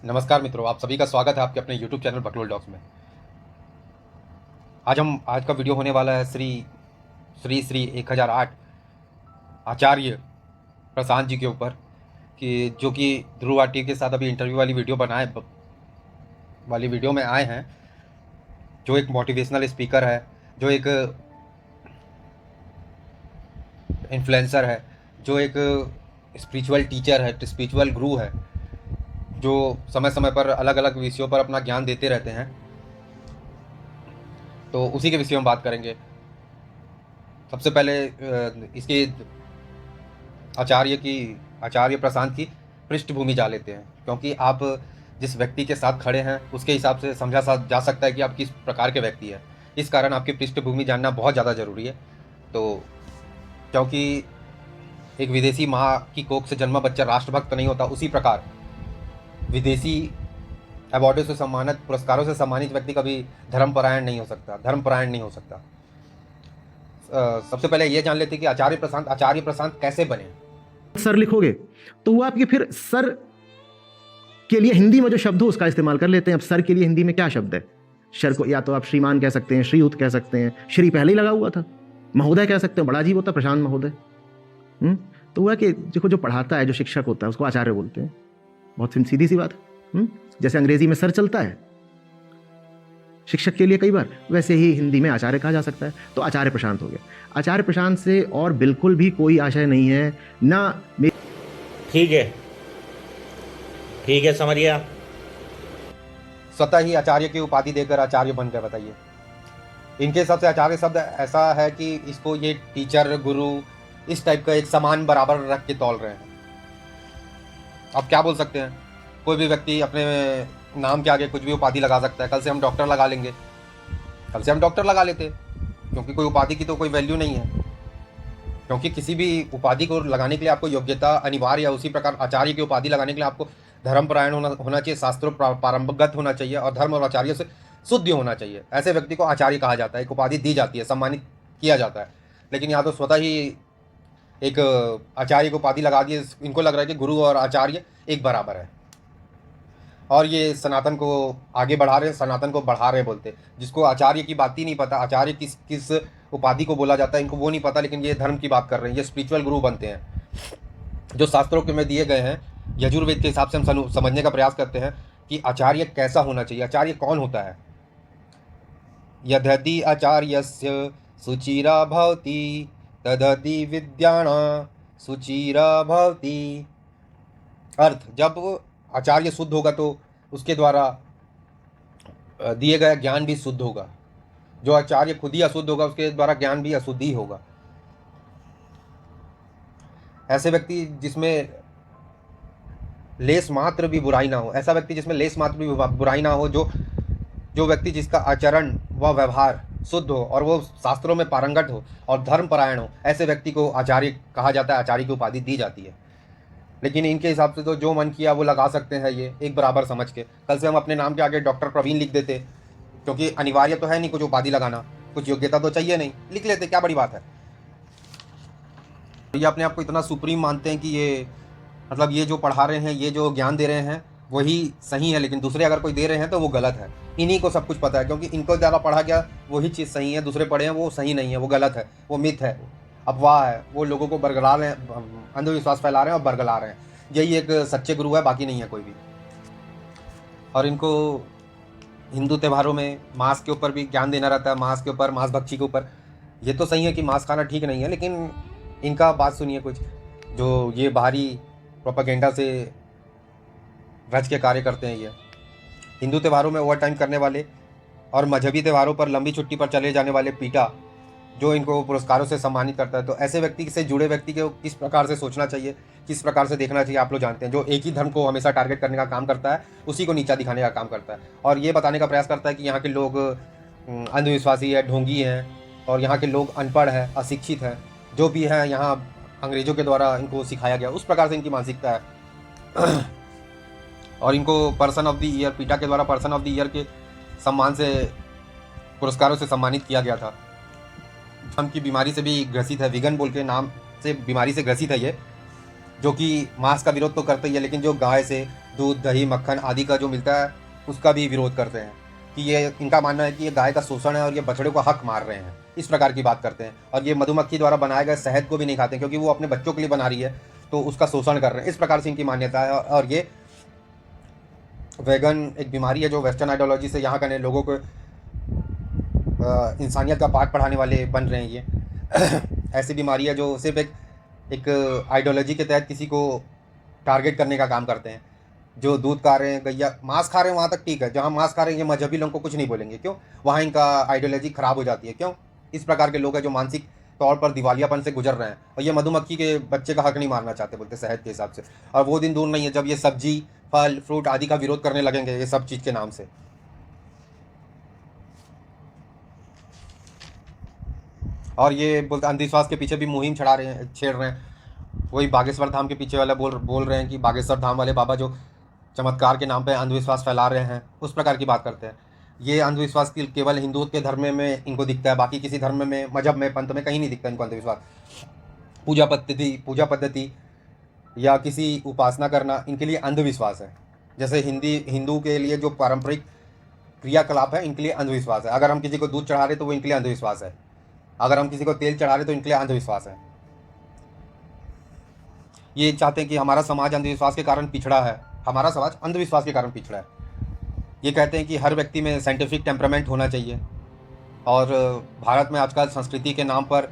नमस्कार मित्रों, आप सभी का स्वागत है आपके अपने YouTube चैनल बकलोल डॉग्स में। आज का वीडियो होने वाला है श्री 1008 आचार्य प्रशांत जी के ऊपर, कि जो कि ध्रुव आरटी के साथ अभी इंटरव्यू वाली वीडियो में आए हैं। जो एक मोटिवेशनल स्पीकर है, जो एक इन्फ्लुएंसर है, जो एक स्पिरिचुअल टीचर है, स्पिरिचुअल गुरु है, जो समय समय पर अलग अलग विषयों पर अपना ज्ञान देते रहते हैं। तो उसी के विषय में बात करेंगे। सबसे पहले इसके आचार्य प्रशांत की पृष्ठभूमि जा लेते हैं, क्योंकि आप जिस व्यक्ति के साथ खड़े हैं उसके हिसाब से समझा जा सकता है कि आप किस प्रकार के व्यक्ति हैं। इस कारण आपकी पृष्ठभूमि जानना बहुत ज़्यादा ज़रूरी है। तो क्योंकि एक विदेशी माँ की कोख से जन्मा बच्चा राष्ट्रभक्त नहीं होता, उसी प्रकार विदेशी अवार्डों से सम्मानित, पुरस्कारों से सम्मानित व्यक्ति कभी धर्मपरायण नहीं हो सकता। सबसे पहले ये जान लेते हैं कि आचार्य प्रशांत कैसे बने। सर लिखोगे तो वो आपके फिर सर के लिए हिंदी में जो शब्द हो उसका इस्तेमाल कर लेते हैं। अब सर के लिए हिंदी में क्या शब्द है? सर को या तो आप श्रीमान कह सकते हैं, श्रीयुत कह सकते हैं, श्री पहले ही लगा हुआ था, महोदय कह सकते हैं, बड़ा अजीब होता प्रशांत महोदय। तो हुआ कि देखो, जो पढ़ाता है, जो शिक्षक होता है, उसको आचार्य बोलते हैं। बहुत सीधी सी बात है। जैसे अंग्रेजी में सर चलता है शिक्षक के लिए कई बार, वैसे ही हिंदी में आचार्य कहा जा सकता है। तो आचार्य प्रशांत हो गया। आचार्य प्रशांत से और बिल्कुल भी कोई आशय नहीं है ना। ठीक है, समझ गया। स्वतः ही आचार्य की उपाधि देकर आचार्य बन गए। बताइए, इनके हिसाब से आचार्य शब्द ऐसा है कि इसको ये टीचर, गुरु, इस टाइप का एक समान बराबर रख के तौल रहे हैं। अब क्या बोल सकते हैं, कोई भी व्यक्ति अपने नाम के आगे कुछ भी उपाधि लगा सकता है। कल से हम डॉक्टर लगा लेंगे, कल से हम डॉक्टर लगा लेते, क्योंकि कोई उपाधि की तो कोई वैल्यू नहीं है। क्योंकि किसी भी उपाधि को लगाने के लिए आपको योग्यता अनिवार्य है। उसी प्रकार आचार्य की उपाधि लगाने के लिए आपको धर्मपरायण होना चाहिए, शास्त्रों पारंगत होना चाहिए और धर्म और आचार्य से शुद्ध होना चाहिए। ऐसे व्यक्ति को आचार्य कहा जाता है, एक उपाधि दी जाती है, सम्मानित किया जाता है। लेकिन यहाँ तो स्वतः ही एक आचार्य को उपाधि लगा दी। इनको लग रहा है कि गुरु और आचार्य एक बराबर है, और ये सनातन को आगे बढ़ा रहे हैं, सनातन को बढ़ा रहे बोलते। जिसको आचार्य की बात ही नहीं पता, आचार्य किस उपाधि को बोला जाता है, इनको वो नहीं पता, लेकिन ये धर्म की बात कर रहे हैं। ये स्पिरिचुअल गुरु बनते हैं। जो शास्त्रों के में दिए गए हैं, यजुर्वेद के हिसाब से हम समझने का प्रयास करते हैं कि आचार्य कैसा होना चाहिए, आचार्य कौन होता है। यदि आचार्यस्य सुचिरा भवति तदति विद्याणां सुचिरा भवति। अर्थ, जब आचार्य शुद्ध होगा तो उसके द्वारा दिए गए ज्ञान भी शुद्ध होगा। जो आचार्य खुद ही अशुद्ध होगा उसके द्वारा ज्ञान भी अशुद्ध ही होगा। ऐसे व्यक्ति जिसमें लेस मात्र भी बुराई ना हो, ऐसा व्यक्ति जिसमें लेस मात्र भी बुराई ना हो, जो व्यक्ति जिसका आचरण व व्यवहार शुद्ध हो और वो शास्त्रों में पारंगत हो और धर्मपरायण हो, ऐसे व्यक्ति को आचार्य कहा जाता है, आचार्य की उपाधि दी जाती है। लेकिन इनके हिसाब से तो जो मन किया वो लगा सकते हैं, ये एक बराबर समझ के। कल से हम अपने नाम के आगे डॉक्टर प्रवीण लिख देते, क्योंकि अनिवार्य तो है नहीं कुछ उपाधि लगाना, कुछ योग्यता तो चाहिए नहीं, लिख लेते, क्या बड़ी बात है। ये अपने आप को इतना सुप्रीम मानते हैं कि ये मतलब ये जो पढ़ा रहे हैं, ये जो ज्ञान दे रहे हैं वही सही है, लेकिन दूसरे अगर कोई दे रहे हैं तो वो गलत है। इन्हीं को सब कुछ पता है, क्योंकि इनको ज़्यादा पढ़ा गया वही चीज़ सही है, दूसरे पढ़े हैं वो सही नहीं है, वो गलत है, वो मिथ है, अफवाह है। वो लोगों को बरगला रहे हैं, अंधविश्वास फैला रहे हैं और बरगला रहे हैं। यही एक सच्चे गुरु है, बाकी नहीं है कोई भी। और इनको हिंदू त्योहारों में मांस के ऊपर भी ज्ञान देना रहता है, मांस के ऊपर, मांस भक्षी के ऊपर। ये तो सही है कि मांस खाना ठीक नहीं है, लेकिन इनका बात सुनिए कुछ, जो ये बाहरी प्रोपेगेंडा से रच के कार्य करते हैं। ये हिंदू त्योहारों में ओवर टाइम करने वाले और मजहबी त्योहारों पर लंबी छुट्टी पर चले जाने वाले पीटा, जो इनको पुरस्कारों से सम्मानित करता है। तो ऐसे व्यक्ति से जुड़े व्यक्ति को किस प्रकार से सोचना चाहिए, किस प्रकार से देखना चाहिए, आप लोग जानते हैं। जो एक ही धर्म को हमेशा टारगेट करने का काम करता है, उसी को नीचा दिखाने का काम करता है, और ये बताने का प्रयास करता है कि यहाँ के लोग अंधविश्वासी है, ढोंगी हैं, और यहाँ के लोग अनपढ़ है, अशिक्षित है, जो भी है यहाँ अंग्रेजों के द्वारा इनको सिखाया गया, उस प्रकार से इनकी मानसिकता है। और इनको पर्सन ऑफ द ईयर, पीटा के द्वारा पर्सन ऑफ द ईयर के सम्मान से, पुरस्कारों से सम्मानित किया गया था। हम की बीमारी से भी ग्रसित है, विगन बोल के नाम से बीमारी से ग्रसित है ये, जो कि मांस का विरोध तो करता ही है, लेकिन जो गाय से दूध दही मक्खन आदि का जो मिलता है उसका भी विरोध करते हैं कि ये इनका मानना है कि ये गाय का शोषण है और ये बछड़े को हक मार रहे हैं, इस प्रकार की बात करते हैं। और ये मधुमक्खी द्वारा बनाए गए शहद को भी नहीं खाते क्योंकि वो अपने बच्चों के लिए बना रही है, तो उसका शोषण कर रहे हैं, इस प्रकार से इनकी मान्यता है। और ये वेगन एक बीमारी है जो वेस्टर्न आइडियोलॉजी से यहाँ के लोगों को इंसानियत का पाठ पढ़ाने वाले बन रहे हैं। ये ऐसी बीमारी है जो सिर्फ एक आइडियोलॉजी के तहत किसी को टारगेट करने का काम करते हैं। जो दूध खा रहे हैं, गैया मांस खा रहे हैं, वहाँ तक ठीक है। जहाँ मांस खा रहे हैं ये मजहबी लोगों को कुछ नहीं बोलेंगे, क्यों? वहाँ इनका आइडियोलॉजी खराब हो जाती है, क्यों? इस प्रकार के लोग हैं जो मानसिक तौर पर दिवालियापन से गुजर रहे हैं। और ये मधुमक्खी के बच्चे का हक नहीं मारना चाहते, बोलते शहद के हिसाब से। और वो दिन दूर नहीं है जब ये सब्जी फल फ्रूट आदि का विरोध करने लगेंगे ये सब चीज़ के नाम से। और ये बोलते अंधविश्वास के पीछे भी मुहिम छेड़ रहे हैं। वही बागेश्वर धाम के पीछे वाला बोल रहे हैं कि बागेश्वर धाम वाले बाबा जो चमत्कार के नाम पे अंधविश्वास फैला रहे हैं, उस प्रकार की बात करते हैं। ये अंधविश्वास केवल हिंदू के धर्म में इनको दिखता है, बाकी किसी धर्म में, मजहब में, पंथ में कहीं नहीं दिखता इनको अंधविश्वास। पूजा पद्धति या किसी उपासना करना इनके लिए अंधविश्वास है। जैसे हिंदू के लिए जो पारंपरिक क्रियाकलाप है इनके लिए अंधविश्वास है। अगर हम किसी को दूध चढ़ा रहे तो वो इनके लिए अंधविश्वास है। अगर हम किसी को तेल चढ़ा रहे तो इनके लिए अंधविश्वास है। ये चाहते हैं कि हमारा समाज अंधविश्वास के कारण पिछड़ा है, हमारा समाज अंधविश्वास के कारण पिछड़ा है। ये कहते हैं कि हर व्यक्ति में साइंटिफिक टेम्परामेंट होना चाहिए। और भारत में आजकल संस्कृति के नाम पर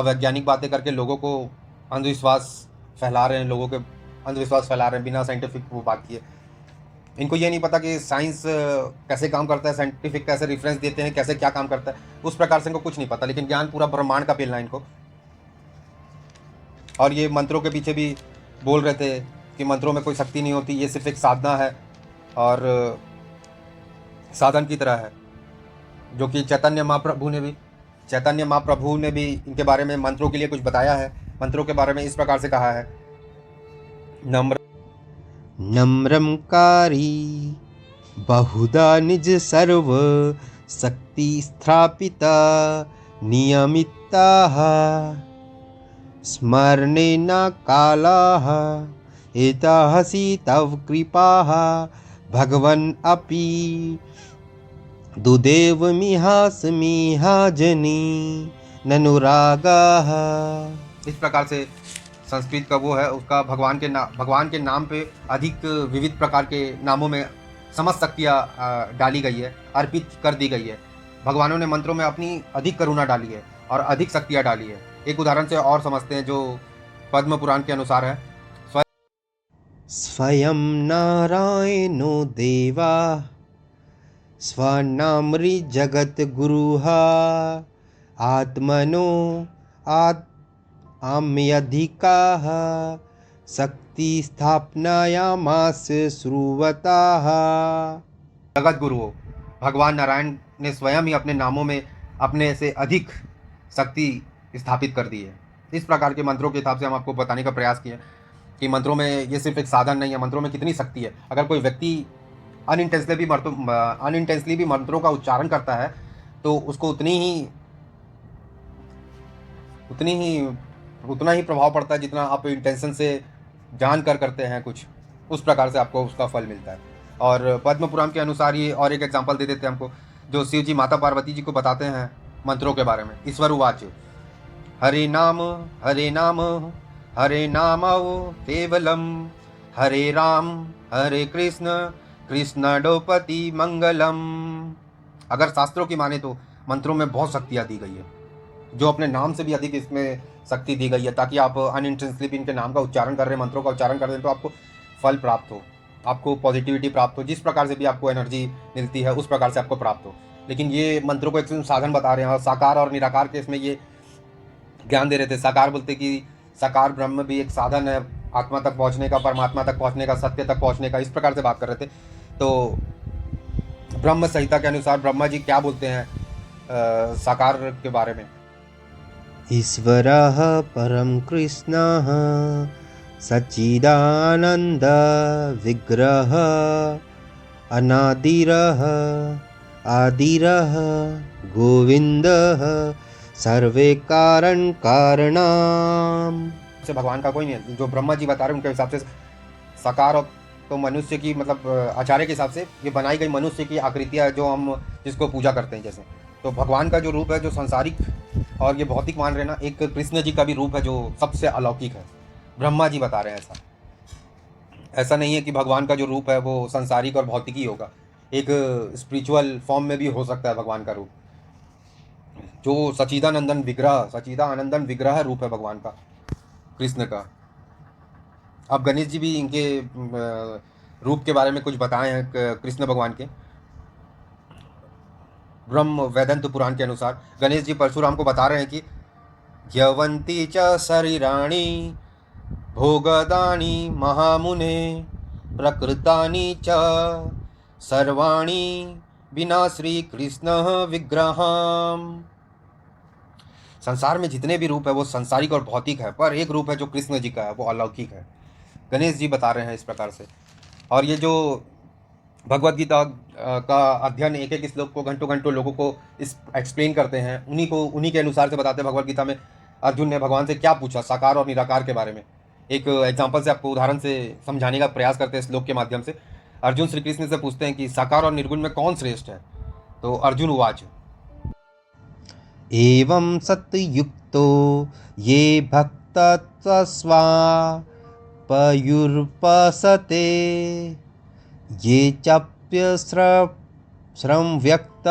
वैज्ञानिक बातें करके लोगों को अंधविश्वास फैला रहे हैं, लोगों के अंधविश्वास फैला रहे हैं बिना साइंटिफिक वो बात किए। इनको ये नहीं पता कि साइंस कैसे काम करता है, साइंटिफिक कैसे रेफरेंस देते हैं, कैसे क्या काम करता है, उस प्रकार से इनको कुछ नहीं पता। लेकिन ज्ञान पूरा ब्रह्मांड का पेलना इनको। और ये मंत्रों के पीछे भी बोल रहे थे कि मंत्रों में कोई शक्ति नहीं होती, ये सिर्फ एक साधना है और साधन की तरह है। जो कि चैतन्य महाप्रभु ने भी इनके बारे में मंत्रों के लिए कुछ बताया है। मंत्रों के बारे में इस प्रकार से कहा है, नम्रमकारी बहुधा निज सर्व शक्ति स्थापिता नियमिता स्मरणेन कालाः एताहसि तव कृपाः भगवन् अपि दुदेव मिहास्मिहा जनी ननुरागाः। इस प्रकार से संस्कृत का वो है, उसका भगवान के नाम पे अधिक विविध प्रकार के नामों में समस्त शक्तियाँ डाली गई है, अर्पित कर दी गई है। भगवानों ने मंत्रों में अपनी अधिक करुणा डाली है और अधिक शक्तियाँ डाली है। एक उदाहरण से और समझते हैं जो पद्म पुराण के अनुसार है, स्वयं नारायणो देवा स्वनामृ जगत गुरुः आत्मनो आम्यधिकाः शक्ति स्थापनायामास श्रुवताः। जगत गुरु भगवान नारायण ने स्वयं ही अपने नामों में अपने से अधिक शक्ति स्थापित कर दी है। इस प्रकार के मंत्रों के हिसाब से हम आपको बताने का प्रयास किया कि मंत्रों में ये सिर्फ एक साधन नहीं है, मंत्रों में कितनी शक्ति है। अगर कोई व्यक्ति अनइंटेंशनली भी मंत्रों का उच्चारण करता है तो उसको उतना ही प्रभाव पड़ता है जितना आप इंटेंशन से जान कर करते हैं कुछ, उस प्रकार से आपको उसका फल मिलता है। और पद्म पुराण के अनुसार ये और एक एग्जांपल दे देते हैं हमको, जो शिव जी माता पार्वती जी को बताते हैं मंत्रों के बारे में। ईश्वर उवाच हरे नाम केवलम हरे राम हरे कृष्ण कृष्णडोपति मंगलम। अगर शास्त्रों की माने तो मंत्रों में बहुत शक्तियाँ दी गई है, जो अपने नाम से भी अधिक इसमें शक्ति दी गई है, ताकि आप अनइंटेंशनली भी इनके नाम का उच्चारण कर रहे हैं, मंत्रों का उच्चारण कर रहे हैं तो आपको फल प्राप्त हो, आपको पॉजिटिविटी प्राप्त हो, जिस प्रकार से भी आपको एनर्जी मिलती है उस प्रकार से आपको प्राप्त हो। लेकिन ये मंत्रों को एक साधन बता रहे हैं। और साकार और निराकार के इसमें ये ज्ञान दे रहे थे। साकार बोलते कि साकार ब्रह्म भी एक साधन है आत्मा तक पहुँचने का, परमात्मा तक पहुँचने का, सत्य तक पहुँचने का, इस प्रकार से बात कर रहे थे। तो ब्रह्म संहिता के अनुसार ब्रह्मा जी क्या बोलते हैं साकार के बारे में, ईश्वरः परम कृष्णः सच्चिदानंद विग्रह अनादिरः आदिरः गोविंदः सर्वे कारण कारणम। से भगवान का कोई नहीं है। जो ब्रह्मा जी बता रहे हैं उनके हिसाब से साकार और तो मनुष्य की मतलब आचार्य के हिसाब से ये बनाई गई मनुष्य की आकृतियाँ जो हम जिसको पूजा करते हैं जैसे, तो भगवान का जो रूप है जो सांसारिक और ये भौतिक मान रहे हैं ना, एक कृष्ण जी का भी रूप है जो सबसे अलौकिक है। ब्रह्मा जी बता रहे हैं ऐसा नहीं है कि भगवान का जो रूप है वो सांसारिक और भौतिक ही होगा, एक स्पिरिचुअल फॉर्म में भी हो सकता है भगवान का रूप, जो सच्चिदानंदन विग्रह रूप है भगवान का, कृष्ण का। अब गणेश जी भी इनके रूप के बारे में कुछ बताए हैं कृष्ण भगवान के। ब्रह्म वेदंत पुराण के अनुसार गणेश जी परशुराम को बता रहे हैं कि यवंती च शरीराणि भोगदानी महामुने प्रकृतानि च सर्वाणि बिना श्री कृष्ण विग्रहम। संसार में जितने भी रूप है वो सांसारिक और भौतिक है, पर एक रूप है जो कृष्ण जी का है वो अलौकिक है। गणेश जी बता रहे हैं इस प्रकार से। और ये जो भगवद गीता का अध्ययन एक एक श्लोक को घंटों घंटों लोगों को इस एक्सप्लेन करते हैं, उन्हीं के अनुसार से बताते हैं भगवद गीता में अर्जुन ने भगवान से क्या पूछा साकार और निराकार के बारे में। एक एग्जाम्पल से आपको उदाहरण से समझाने का प्रयास करते हैं श्लोक के माध्यम से। अर्जुन श्री कृष्ण से पूछते हैं कि साकार और निर्गुण में कौन श्रेष्ठ है। तो अर्जुन उवाच एवं सत्युक्तो ये भक्तस्वा पयुर्पसते ये चाप्य श्रम व्यक्त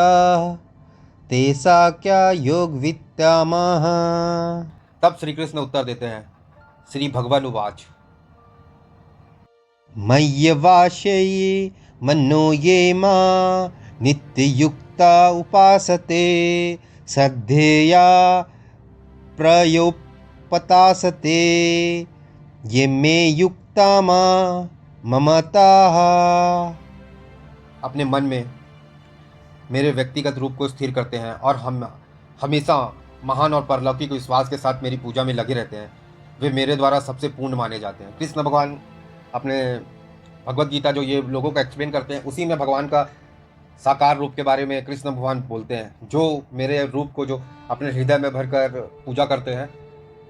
तेसा क्या योग विद्यामः। तब श्री कृष्ण उत्तर देते हैं, श्री भगवान उवाच मय्यवाशये मनो ये मा नित्ययुक्ता उपासते श्रद्धेया प्रयोपतासते ये मे युक्ता ममता। अपने मन में मेरे व्यक्तिगत रूप को स्थिर करते हैं और हम हमेशा महान और परलौकिक विश्वास के साथ मेरी पूजा में लगे रहते हैं, वे मेरे द्वारा सबसे पूर्ण माने जाते हैं। कृष्ण भगवान अपने भगवद गीता जो ये लोगों को एक्सप्लेन करते हैं उसी में भगवान का साकार रूप के बारे में कृष्ण भगवान बोलते हैं। जो मेरे रूप को जो अपने हृदय में भरकर पूजा करते हैं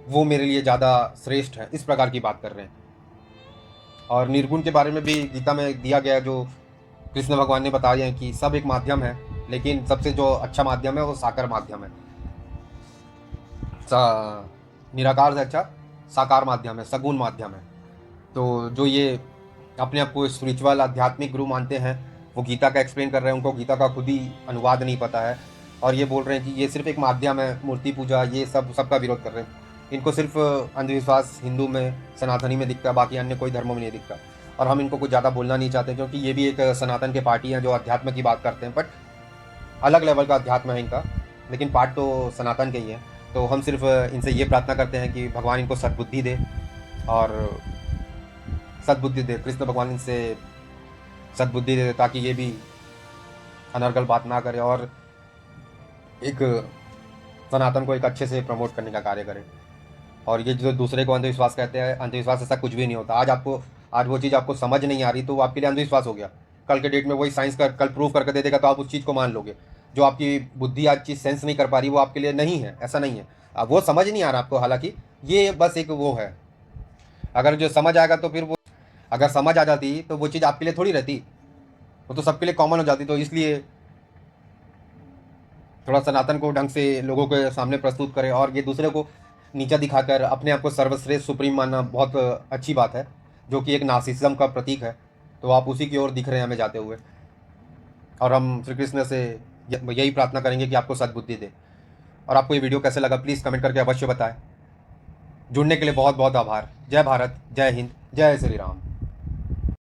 वो मेरे लिए ज़्यादा श्रेष्ठ है, इस प्रकार की बात कर रहे हैं। और निर्गुण के बारे में भी गीता में दिया गया, जो कृष्ण भगवान ने बताया है कि सब एक माध्यम है, लेकिन सबसे जो अच्छा माध्यम है वो साकार माध्यम है। निराकार से अच्छा साकार माध्यम है, सगुण माध्यम है। तो जो ये अपने आप को स्पिरिचुअल आध्यात्मिक गुरु मानते हैं वो गीता का एक्सप्लेन कर रहे हैं, उनको गीता का खुद ही अनुवाद नहीं पता है और ये बोल रहे हैं कि ये सिर्फ एक माध्यम है, मूर्ति पूजा ये सबका विरोध कर रहे हैं। इनको सिर्फ अंधविश्वास हिंदू में सनातनी में दिखता है, बाकी अन्य कोई धर्मों में नहीं दिखता। और हम इनको कुछ ज़्यादा बोलना नहीं चाहते क्योंकि ये भी एक सनातन के पार्टी हैं जो अध्यात्म की बात करते हैं, बट अलग लेवल का अध्यात्म है इनका, लेकिन पार्ट तो सनातन के ही है। तो हम सिर्फ इनसे ये प्रार्थना करते हैं कि भगवान इनको सद्बुद्धि दे और सद्बुद्धि दे, कृष्ण भगवान इनसे सद्बुद्धि दे ताकि ये भी अनर्गल बात ना करे और एक सनातन को एक अच्छे से प्रमोट करने का कार्य करे। और ये जो दूसरे को अंधविश्वास कहते हैं, अंधविश्वास ऐसा कुछ भी नहीं होता। आज वो चीज़ आपको समझ नहीं आ रही तो वो आपके लिए अंधविश्वास हो गया, कल के डेट में वही साइंस का कल प्रूव करके दे देगा तो आप उस चीज़ को मान लोगे। जो आपकी बुद्धि आज चीज़ सेंस नहीं कर पा रही वो आपके लिए नहीं है, ऐसा नहीं है। अब वो समझ नहीं आ रहा आपको, हालांकि ये बस एक वो है। अगर जो समझ आएगा तो फिर वो, अगर समझ आ जाती तो वो चीज़ आपके लिए थोड़ी रहती, वो तो सबके लिए कॉमन हो जाती। तो इसलिए थोड़ा सनातन को ढंग से लोगों के सामने प्रस्तुत करें और ये दूसरे को नीचा दिखाकर अपने आप को सर्वश्रेष्ठ सुप्रीम मानना बहुत अच्छी बात है, जो कि एक नार्सिसिज्म का प्रतीक है। तो आप उसी की ओर दिख रहे हैं हमें जाते हुए, और हम श्री कृष्ण से यही प्रार्थना करेंगे कि आपको सद्बुद्धि दे। और आपको ये वीडियो कैसे लगा प्लीज़ कमेंट करके अवश्य बताएं। जुड़ने के लिए बहुत बहुत आभार। जय भारत, जय हिंद, जय श्री राम।